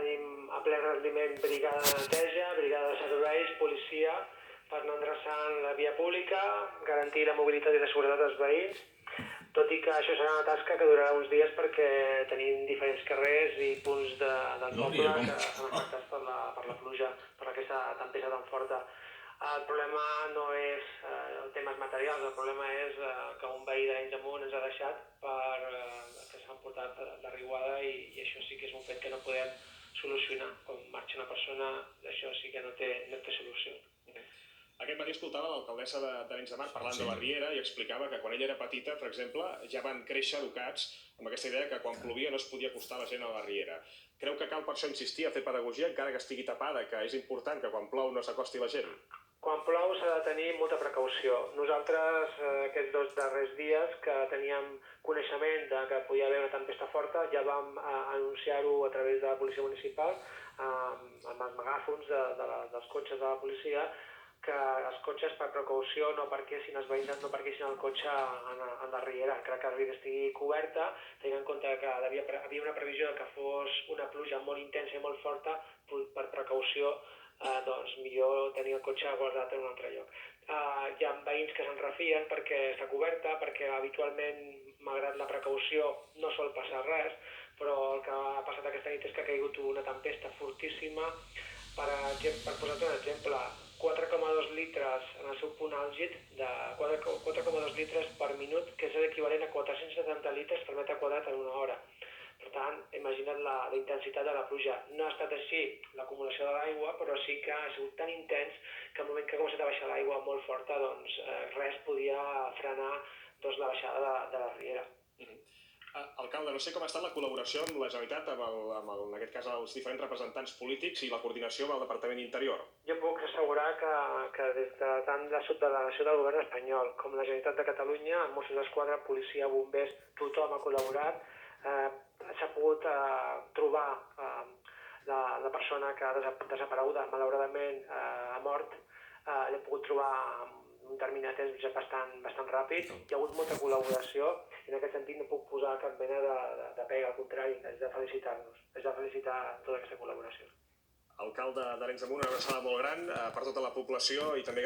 tenim a ple rendiment brigada de neteja, brigada de serveis, policia, per anar endreçant la via pública, garantir la mobilitat i la seguretat dels veïns, tot i que això serà una tasca que durarà uns dies perquè tenim diferents carrers i punts del poble que estan afectats per la pluja, per aquesta tempesta tan forta. El problema no és el temes materials, el problema és que un veí d'Arenys Amunt ens ha deixat que s'han portat la riuada i això sí que és un fet que no podem solucionar. Quan marxa una persona, això sí que no té solució. Aquest matí escoltava l'alcaldessa d'Arenys de Mar parlant de la riera i explicava que quan ella era petita, per exemple, ja van créixer educats amb aquesta idea que quan plovia no es podia acostar la gent a la riera. Creu que cal per això insistir a fer pedagogia, encara que estigui tapada, que és important que quan plou no s'acosti la gent? Quan plou s'ha de tenir molta precaució. Nosaltres, aquests 2 darrers dies que teníem coneixement que podia haver una tempesta forta, ja vam anunciar-ho a través de la policia municipal, amb els megàfons dels cotxes de la policia, que els cotxes per precaució no parquessin, els veïns no parquessin el cotxe en la riera, encara que la riera estigui coberta, tenint en compte que havia una previsió que fos una pluja molt intensa i molt forta, per precaució, doncs millor tenir el cotxe guardat en un altre lloc. Hi ha veïns que se'n refien perquè està coberta, perquè habitualment, malgrat la precaució, no sol passar res, però el que ha passat aquesta nit és que ha caigut una tempesta fortíssima. Per posar-te un exemple, 4,2 litres en el seu punt àlgid, de 4,2 litres per minut, que és l'equivalent a 470 litres per metre quadrat en una hora. Per tant, imagina't la intensitat de la pluja. No ha estat així l'acumulació de l'aigua, però sí que ha sigut tan intens que al moment que ha començat a baixar l'aigua molt forta, doncs res podia frenar la baixada de la riera. Alcalde, no sé com ha estat la col·laboració amb la Generalitat, en aquest cas els diferents representants polítics i la coordinació amb el Departament d'Interior. Jo puc assegurar que des de tant la subdelegació del govern espanyol com la Generalitat de Catalunya, Mossos d'Esquadra, policia, bombers, tothom ha col·laborat. S'ha pogut trobar la persona que ha desaparegut, malauradament ha mort, l'he pogut trobar en un termini de temps bastant ràpid. Hi ha hagut molta col·laboració i en aquest sentit no puc posar cap mena de pega, al contrari, és de felicitar-nos, és de felicitar tota aquesta col·laboració. Alcalde d'Arenys de Munt, una abraçada molt gran per tota la població i també gràcies